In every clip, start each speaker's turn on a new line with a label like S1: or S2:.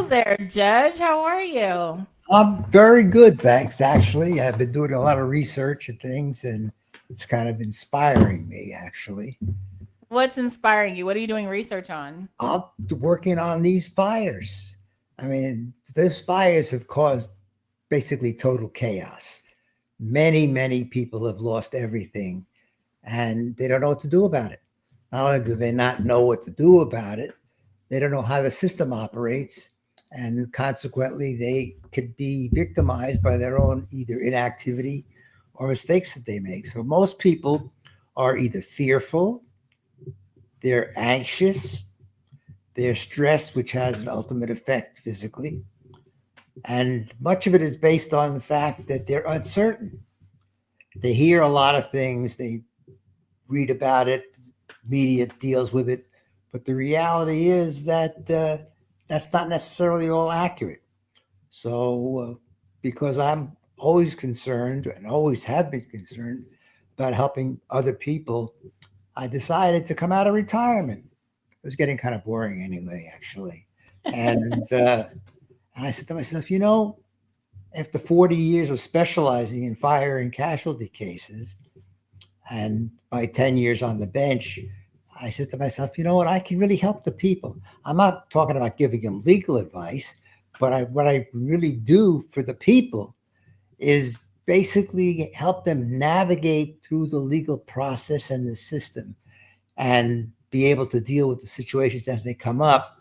S1: Hello there, Judge. How are you?
S2: I'm very good, thanks. Actually, I've been doing a lot of research and things, and it's kind of inspiring me. Actually,
S1: What's inspiring you? What are you doing research on?
S2: I'm working on these fires. I mean, those fires have caused basically total chaos. Many people have lost everything, and they don't know what to do about it. Not only do they not know what to do about it, they don't know how the system operates, and consequently, they could be victimized by their own either inactivity or mistakes that they make. So most people are either fearful, they're anxious, they're stressed, which has an ultimate effect physically, and much of it is based on the fact that they're uncertain. They hear a lot of things, they read about it, media deals with it, but the reality is that that's not necessarily all accurate. So, because I'm always concerned and always have been concerned about helping other people, I decided to come out of retirement. It was getting kind of boring anyway, actually. And, uh, and I said to myself, after 40 years of specializing in fire and casualty cases, and my 10 years on the bench, I said to myself, you know what, I can really help the people. I'm not talking about giving them legal advice, but what I really do for the people is basically help them navigate through the legal process and the system and be able to deal with the situations as they come up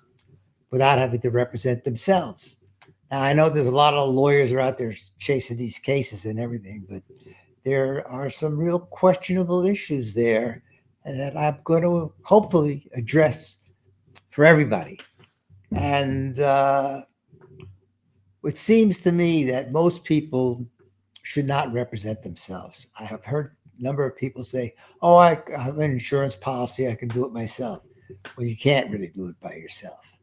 S2: without having to represent themselves. Now, I know there's a lot of lawyers are out there chasing these cases and everything, but there are some real questionable issues there that I'm going to hopefully address for everybody. And it seems to me that most people should not represent themselves. I have heard a number of people say, "Oh, I have an insurance policy. I can do it myself." Well, you can't really do it by yourself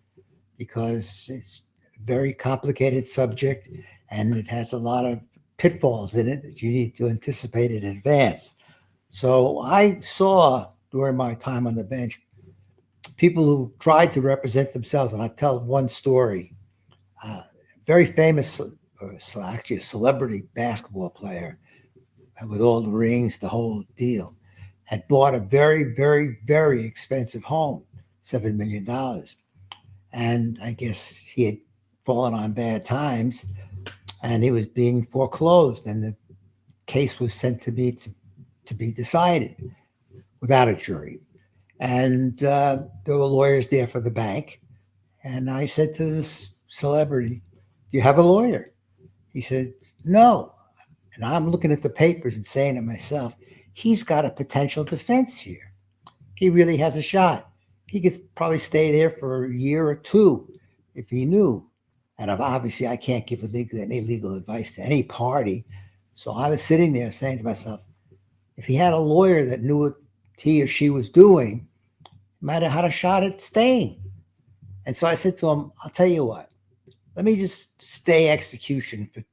S2: because it's a very complicated subject and it has a lot of pitfalls in it that you need to anticipate in advance. So I saw during my time on the bench people who tried to represent themselves, and I tell one story. Very famous, actually a celebrity basketball player with all the rings, the whole deal, had bought a very expensive home, $7 million, and I guess he had fallen on bad times, and he was being foreclosed, and the case was sent to me to be decided without a jury. And there were lawyers there for the bank. And I said to this celebrity, "Do you have a lawyer?" He said, "No." And I'm looking at the papers and saying to myself, he's got a potential defense here. He really has a shot. He could probably stay there for a year or two if he knew. And obviously, I can't give any legal advice to any party. So I was sitting there saying to myself, if he had a lawyer that knew what he or she was doing, he might have had a shot at staying. And so I said to him, I'll tell you what, let me just stay execution for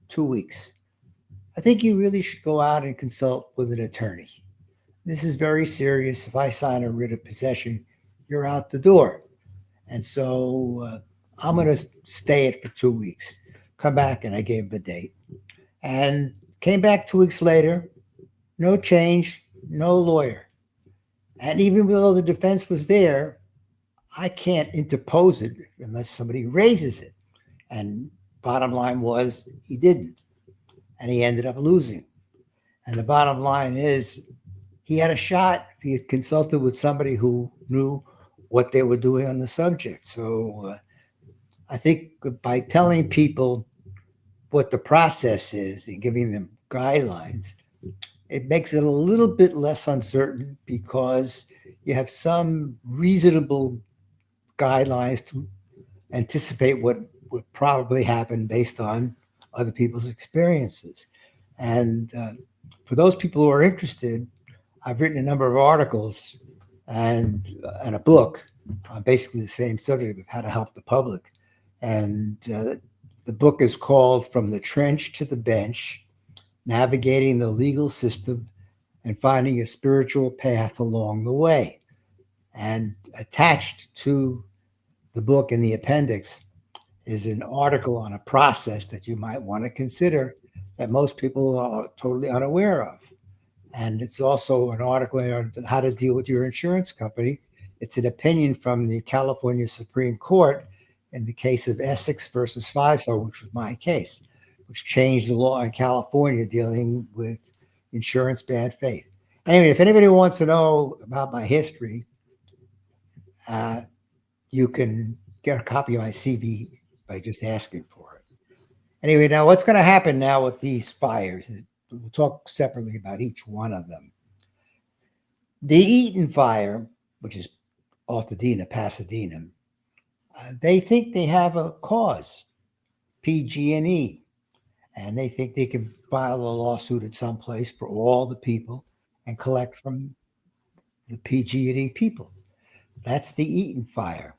S2: 2 weeks. I think you really should go out and consult with an attorney. This is very serious. If I sign a writ of possession, you're out the door. And so I'm going to stay it for 2 weeks. Come back, and I gave him a date. And came back 2 weeks later, no change, no lawyer. And even though the defense was there, I can't interpose it unless somebody raises it. And bottom line was he didn't. And he ended up losing. And the bottom line is he had a shot if he had consulted with somebody who knew what they were doing on the subject. So I think by telling people what the process is and giving them guidelines, it makes it a little bit less uncertain because you have some reasonable guidelines to anticipate what would probably happen based on other people's experiences. And for those people who are interested, I've written a number of articles and a book on basically the same subject of how to help the public. And the book is called From the Trench to the Bench, Navigating the Legal System and Finding a Spiritual Path Along the Way. And attached to the book in the appendix is an article on a process that you might want to consider that most people are totally unaware of. And it's also an article on how to deal with your insurance company. It's an opinion from the California Supreme Court in the case of Essex versus Five Star, which was my case, which changed the law in California dealing with insurance bad faith. Anyway, if anybody wants to know about my history, uh, you can get a copy of my CV by just asking for it. Anyway, now what's going to happen now with these fires is we'll talk separately about each one of them. The Eaton fire, which is Altadena, Pasadena, they think they have a cause, PG&E, and they think they can file a lawsuit at some place for all the people and collect from the PG&E people. That's the Eaton fire.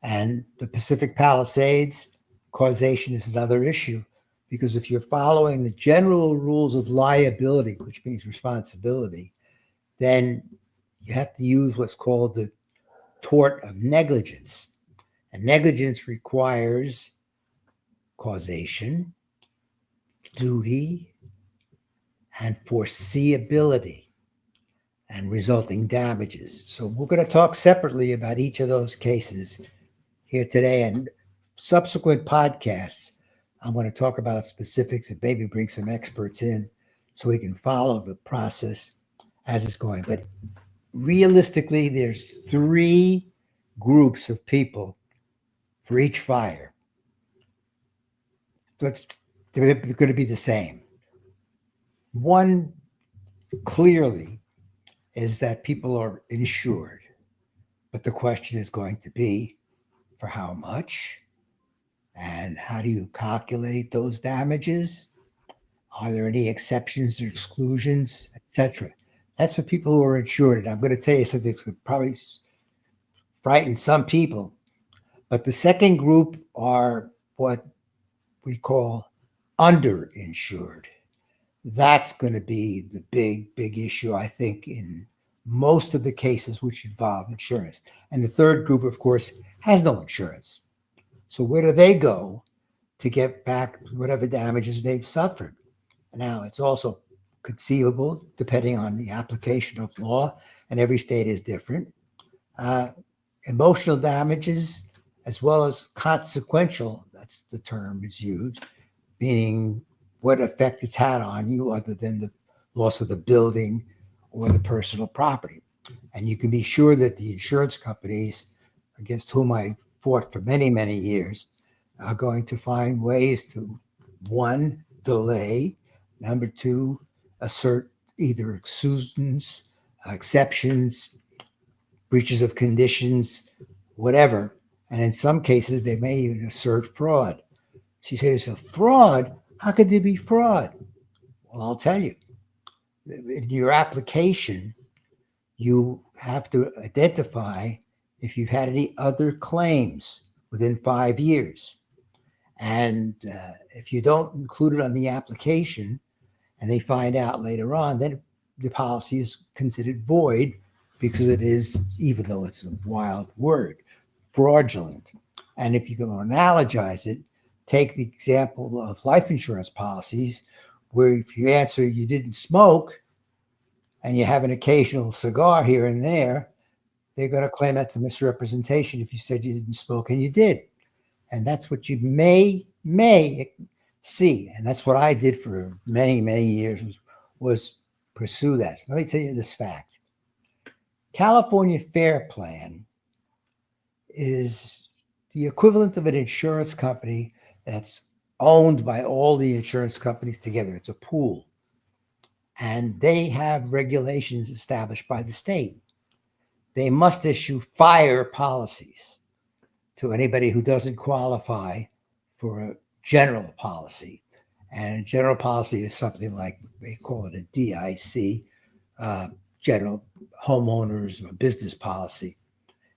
S2: And the Pacific Palisades causation is another issue, because if you're following the general rules of liability, which means responsibility, then you have to use what's called the tort of negligence. And negligence requires causation, duty, and foreseeability and resulting damages. So we're going to talk separately about each of those cases here today, and subsequent podcasts I'm going to talk about specifics and maybe bring some experts in so we can follow the process as it's going. But realistically, there's 3 groups of people for each fire. They're going to be the same. One clearly is that people are insured, but the question is going to be for how much, and how do you calculate those damages? Are there any exceptions or exclusions, etc.? That's for people who are insured. And I'm going to tell you something that's going to probably frighten some people. But the second group are what we call underinsured. That's going to be the big issue, I think, in most of the cases which involve insurance. And the third group, of course, has no insurance. So where do they go to get back whatever damages they've suffered? Now, it's also conceivable, depending on the application of law, and every state is different. Emotional damages, as well as consequential, that's the term is used, meaning what effect it's had on you other than the loss of the building or the personal property. And you can be sure that the insurance companies against whom I fought for many years are going to find ways to, 1, delay, 2, assert either exclusions, exceptions, breaches of conditions, whatever. And in some cases, they may even assert fraud. So you say to yourself, fraud? How could there be fraud? Well, I'll tell you. In your application, you have to identify if you've had any other claims within 5 years. And if you don't include it on the application and they find out later on, then the policy is considered void, because it is, even though it's a wild word, fraudulent. And if you can analogize it, take the example of life insurance policies, where if you answer you didn't smoke and you have an occasional cigar here and there, they're going to claim that's a misrepresentation if you said you didn't smoke and you did. And that's what you may see. And that's what I did for many years, was pursue that. So let me tell you this fact. California Fair Plan is the equivalent of an insurance company that's owned by all the insurance companies together. It's a pool. And they have regulations established by the state. They must issue fire policies to anybody who doesn't qualify for a general policy. And a general policy is something like, they call it a DIC, general homeowners or business policy.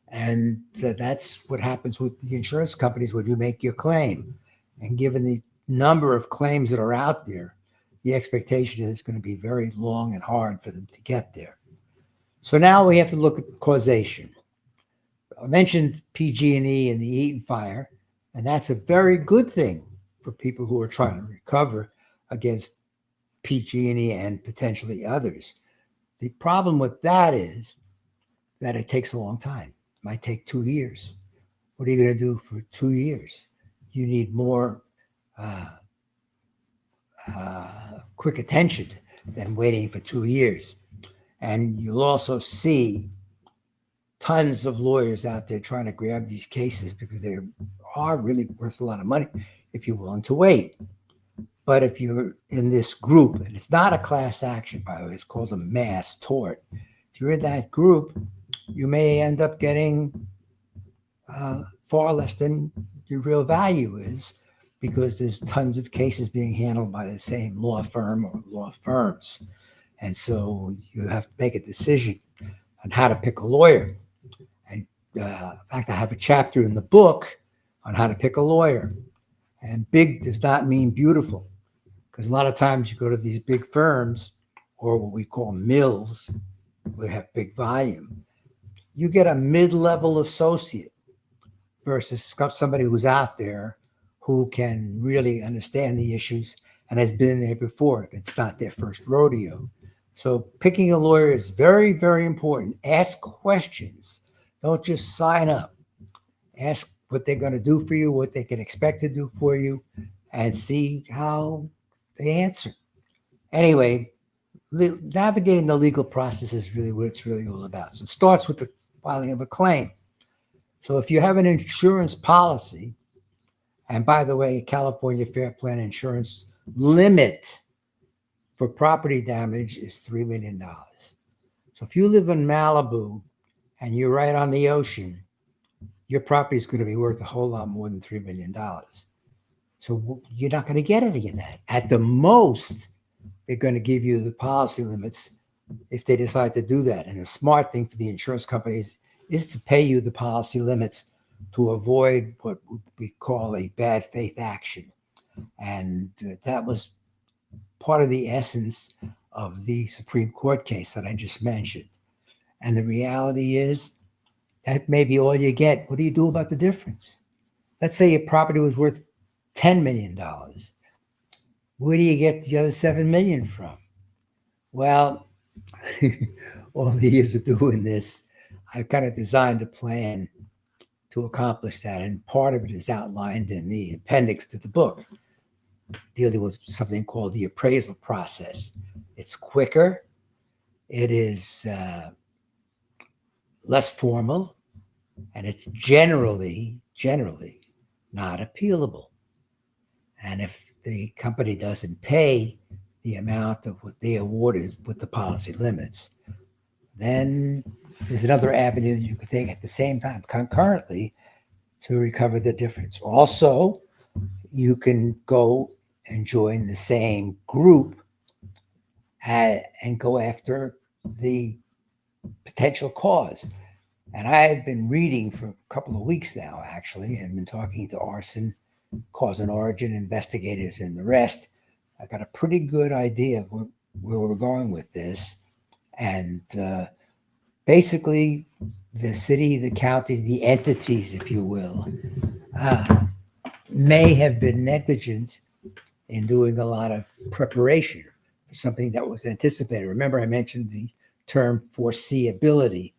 S2: And that's what happens with the insurance companies when you make your claim. And given the number of claims that are out there, the expectation is it's going to be very long and hard for them to get there. So now we have to look at causation. I mentioned PG&E and the Eaton fire, And that's a very good thing for people who are trying to recover against PG&E and potentially others. The problem with that is that it takes a long time. It might take 2 years. What are you going to do for 2 years? You need more quick attention than waiting for 2 years. And you'll also see tons of lawyers out there trying to grab these cases because they are really worth a lot of money if you're willing to wait. But if you're in this group, and it's not a class action, by the way, it's called a mass tort. If you're in that group, you may end up getting far less than your real value is because there's tons of cases being handled by the same law firm or law firms. And so you have to make a decision on how to pick a lawyer. And in fact, I have a chapter in the book on how to pick a lawyer. And big does not mean beautiful, because a lot of times you go to these big firms or what we call mills, we have big volume. You get a mid-level associate versus somebody who's out there who can really understand the issues and has been there before. It's not their first rodeo. So picking a lawyer is very, very important. Ask questions. Don't just sign up. Ask what they're going to do for you, what they can expect to do for you, and see how they answer. Anyway, navigating the legal process is really what it's really all about. So it starts with the filing of a claim. So if you have an insurance policy, and by the way, California Fair Plan insurance limit for property damage is $3 million. So if you live in Malibu and you're right on the ocean, your property is going to be worth a whole lot more than $3 million. So you're not going to get any of that. At the most, they're going to give you the policy limits if they decide to do that. And the smart thing for the insurance companies is to pay you the policy limits to avoid what we call a bad faith action. And that was part of the essence of the Supreme Court case that I just mentioned. And the reality is that may be all you get. What do you do about the difference? Let's say your property was worth $10 million. Where do you get the other $7 million from? Well, all the years of doing this, I've kind of designed a plan to accomplish that. And part of it is outlined in the appendix to the book, dealing with something called the appraisal process. It's quicker. It is less formal, and it's generally not appealable. And if the company doesn't pay the amount of what they awarded with the policy limits, then there's another avenue that you could take at the same time, concurrently, to recover the difference. Also, you can go and join the same group and go after the potential cause. And I've been reading for a couple of weeks now, actually, and been talking to arson, cause and origin investigators and the rest. I got a pretty good idea of where we're going with this. And basically, the city, the county, the entities, if you will, may have been negligent in doing a lot of preparation for something that was anticipated. Remember, I mentioned the term foreseeability.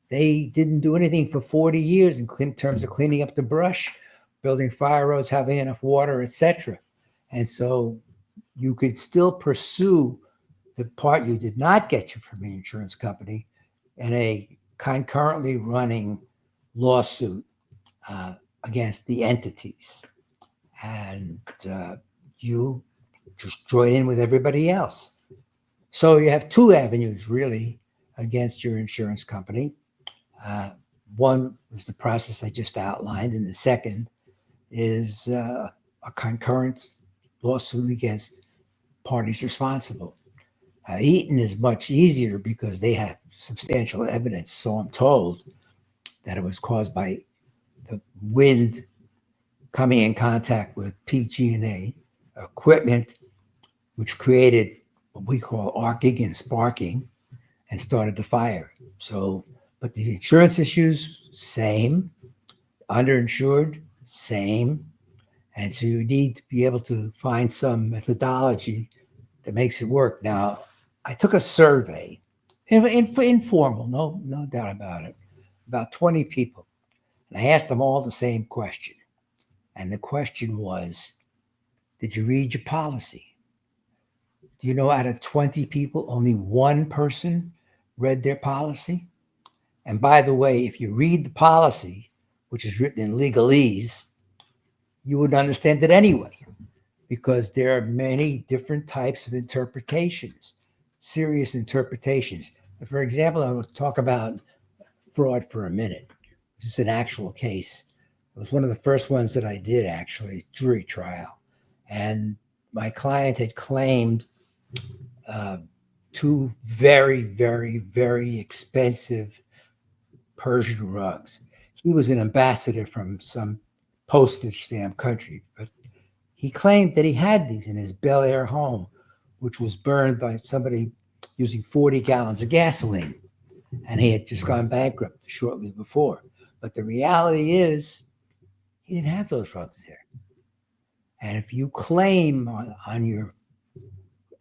S2: They didn't do anything for 40 years in terms of cleaning up the brush, building fire roads, having enough water, etc. And so you could still pursue the part you did not get you from the insurance company in a concurrently running lawsuit against the entities. And you just join in with everybody else. So you have two avenues, really, against your insurance company. One is the process I just outlined, and the second is a concurrent lawsuit against parties responsible. Eaton is much easier because they have substantial evidence, so I'm told, that it was caused by the wind coming in contact with PG&E equipment, which created what we call arcing and sparking and started the fire. So, but the insurance issues, same. Underinsured, Same. And so you need to be able to find some methodology that makes it work. Now, I took a survey, informal, no doubt about it, about 20 people. And I asked them all the same question. And the question was, did you read your policy? Do you know out of 20 people, only one person read their policy? And by the way, if you read the policy, which is written in legalese, you would understand it anyway, because there are many different types of interpretations, serious interpretations. For example, I will talk about fraud for a minute. This is an actual case. It was one of the first ones that I did, actually, jury trial. And my client had claimed two very, very, very expensive Persian rugs. He was an ambassador from some postage stamp country, but he claimed that he had these in his Bel Air home, which was burned by somebody using 40 gallons of gasoline. And he had just gone bankrupt shortly before. But the reality is, he didn't have those rugs there. And if you claim on your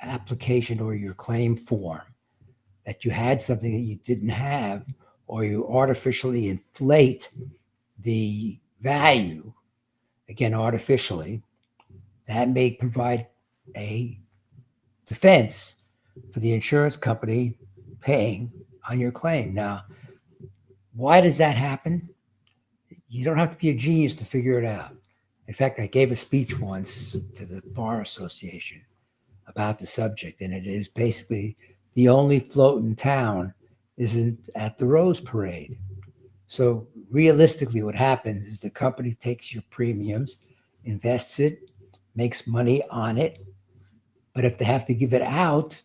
S2: application or your claim form that you had something that you didn't have, or you artificially inflate the value, again, artificially, that may provide a defense for the insurance company paying on your claim. Now, why does that happen? You don't have to be a genius to figure it out. In fact, I gave a speech once to the Bar Association about the subject, and it is basically the only float in town isn't at the Rose Parade. So realistically, what happens is the company takes your premiums, invests it, makes money on it, but if they have to give it out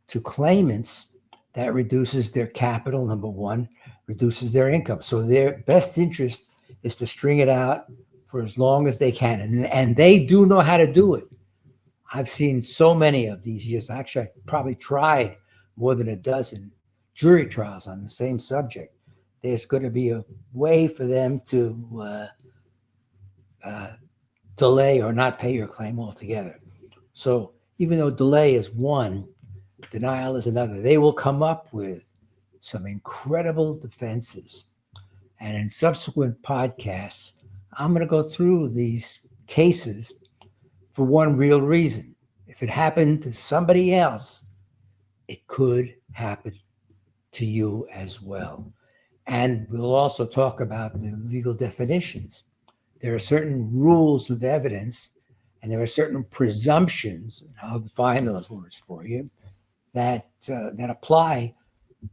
S2: to claimants, that reduces their capital, number one, reduces their income. So their best interest is to string it out for as long as they can. And they do know how to do it. I've seen so many of these years. Actually, I probably tried more than a dozen jury trials on the same subject. There's going to be a way for them to delay or not pay your claim altogether. So even though delay is one, denial is another. They will come up with some incredible defenses. And in subsequent podcasts, I'm going to go through these cases for one real reason. If it happened to somebody else, it could happen to you as well. And we'll also talk about the legal definitions. There are certain rules of evidence, and there are certain presumptions, and I'll define those words for you, that apply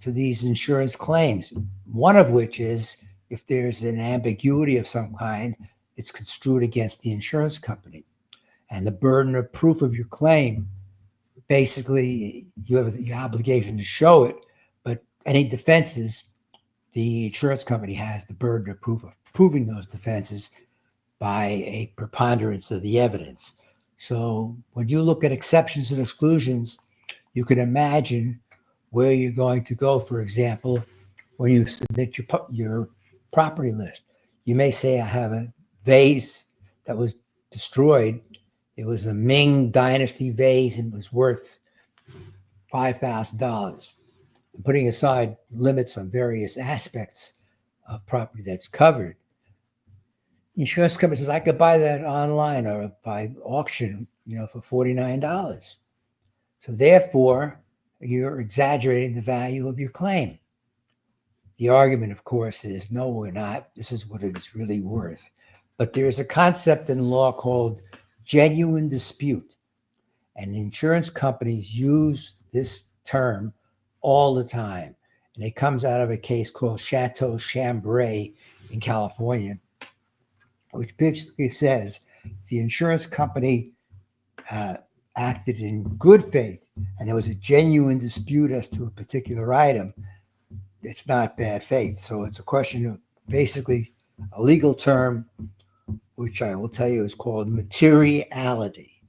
S2: to these insurance claims. One of which is if there's an ambiguity of some kind, it's construed against the insurance company. And the burden of proof of your claim, basically, you have the obligation to show it, but any defenses, the insurance company has the burden of proof of proving those defenses by a preponderance of the evidence. So when you look at exceptions and exclusions, you can imagine where you're going to go. For example, when you submit your property list, you may say, I have a vase that was destroyed. It was a Ming Dynasty vase and was worth $5,000. I'm putting aside limits on various aspects of property that's covered. The insurance company says, I could buy that online or by auction, for $49. So therefore, you're exaggerating the value of your claim. The argument, of course, is no, we're not. This is what it is really worth. But there's a concept in law called genuine dispute. And insurance companies use this term all the time. And it comes out of a case called Chateau Chambray in California, which basically says the insurance company acted in good faith and there was a genuine dispute as to a particular item, it's not bad faith. So it's a question of basically a legal term, which I will tell you is called materiality.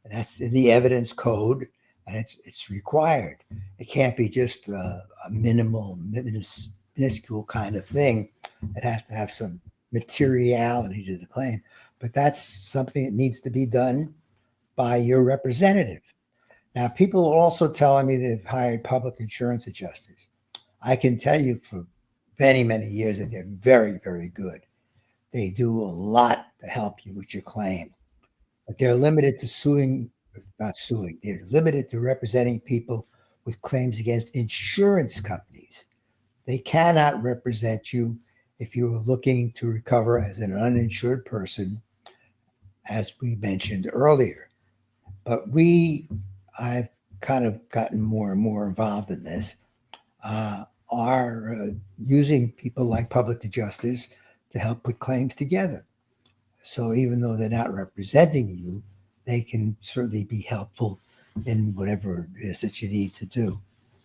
S2: And that's in the evidence code, and it's required. It can't be just a minuscule kind of thing. It has to have some materiality to the claim, but that's something that needs to be done by your representative. Now, people are also telling me they've hired public insurance adjusters. I can tell you for many, many years that they're very, very good. They do a lot to help you with your claim, but they're limited to not suing, they're limited to representing people with claims against insurance companies. They cannot represent you if you're looking to recover as an uninsured person, as we mentioned earlier. But I've kind of gotten more and more involved in this, are using people like public adjusters to help put claims together. So even though they're not representing you, they can certainly be helpful in whatever it is that you need to do.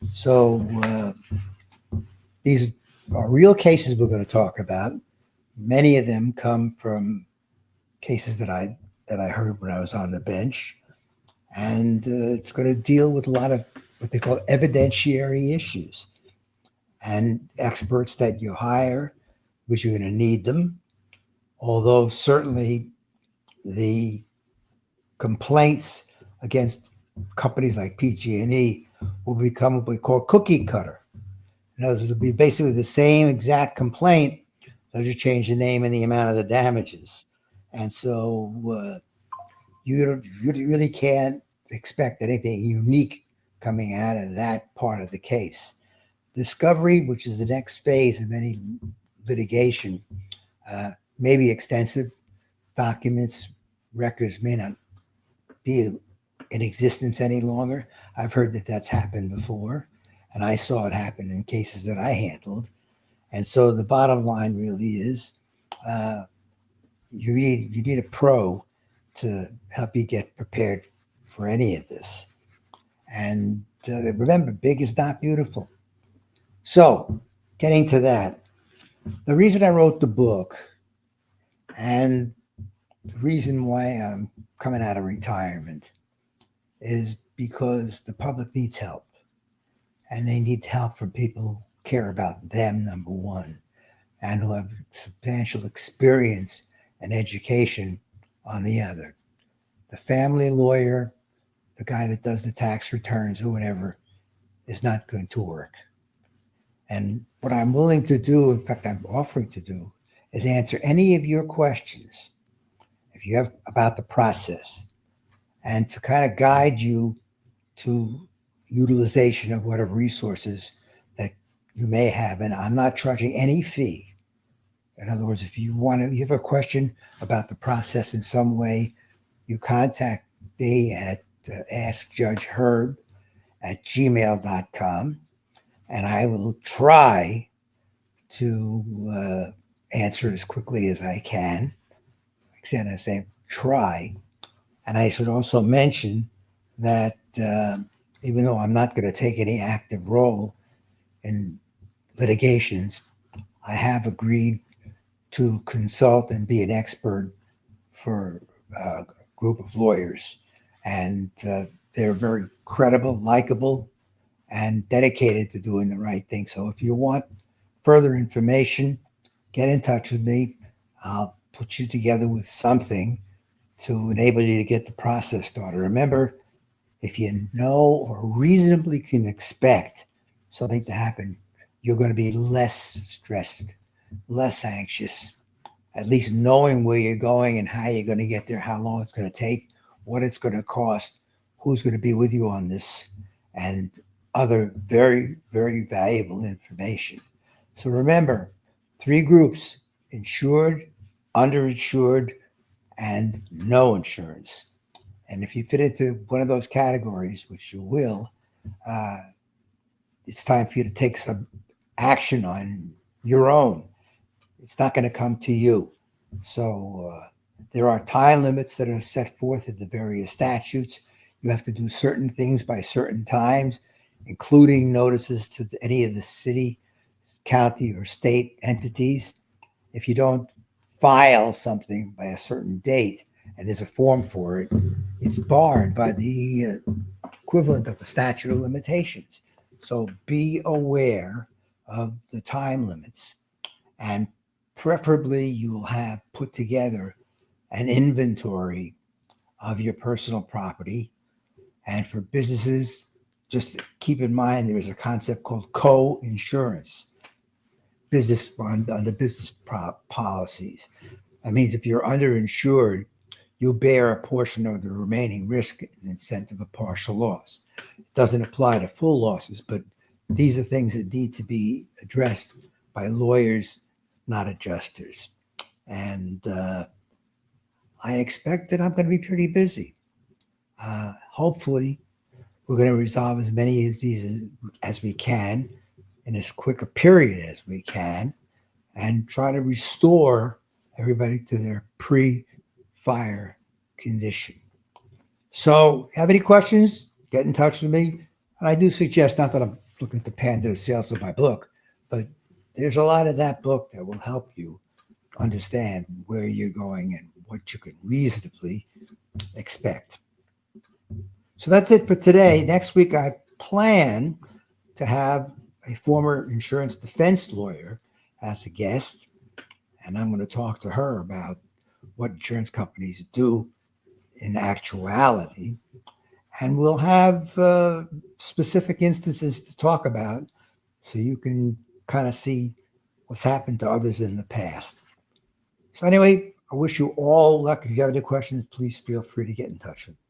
S2: So these are real cases we're going to talk about. Many of them come from cases that I heard when I was on the bench, and it's going to deal with a lot of what they call evidentiary issues, and experts that you hire, which you're going to need them. Although certainly the complaints against companies like PG&E will become what we call cookie cutter. In other words, it'll be basically the same exact complaint. They'll just change the name and the amount of the damages. And so you really can't expect anything unique coming out of that part of the case. Discovery, which is the next phase of any litigation, may be extensive. Documents, records may not be in existence any longer. I've heard that that's happened before, and I saw it happen in cases that I handled. And so the bottom line really is you need a pro to help you get prepared for any of this. And remember, big is not beautiful. So getting to that, the reason I wrote the book and the reason why I'm coming out of retirement is because the public needs help, and they need help from people who care about them, number one, and who have substantial experience and education on the other. The family lawyer, the guy that does the tax returns or whatever, is not going to work. And what I'm willing to do, in fact, I'm offering to do, is answer any of your questions, if you have, about the process, and to kind of guide you to utilization of whatever resources that you may have. And I'm not charging any fee. In other words, if you have a question about the process in some way, you contact me at askjudgeherb@gmail.com, and I will try to answer as quickly as I can. Like I said, I say try. And I should also mention that even though I'm not going to take any active role in litigations, I have agreed to consult and be an expert for a group of lawyers. And they're very credible, likable, and dedicated to doing the right thing. So if you want further information, get in touch with me. I'll put you together with something to enable you to get the process started. Remember, if you know or reasonably can expect something to happen, you're going to be less stressed, less anxious, at least knowing where you're going and how you're going to get there, how long it's going to take, what it's going to cost, who's going to be with you on this, and other very, very valuable information. So remember, 3 groups: insured, underinsured, and no insurance. And if you fit into one of those categories, which you will, it's time for you to take some action on your own. It's not going to come to you. So there are time limits that are set forth in the various statutes. You have to do certain things by certain times, including notices to any of the city, county, or state entities. If you don't file something by a certain date, and there's a form for it, it's barred by the equivalent of a statute of limitations. So be aware of the time limits and preferably you will have put together an inventory of your personal property. And for businesses, just keep in mind there is a concept called co-insurance, business under business policies. That means if you're underinsured, you bear a portion of the remaining risk and incentive of partial loss. It doesn't apply to full losses, but these are things that need to be addressed by lawyers, not adjusters. And I expect that I'm going to be pretty busy. Hopefully, we're going to resolve as many of these as we can in as quick a period as we can and try to restore everybody to their pre-fire condition. So, have any questions? Get in touch with me. And I do suggest, not that I'm looking to pander the sales of my book, but there's a lot of that book that will help you understand where you're going and what you can reasonably expect. So that's it for today. Next week, I plan to have a former insurance defense lawyer as a guest, and I'm going to talk to her about what insurance companies do in actuality. And we'll have specific instances to talk about so you can kind of see what's happened to others in the past. So anyway, I wish you all luck. If you have any questions, please feel free to get in touch with me.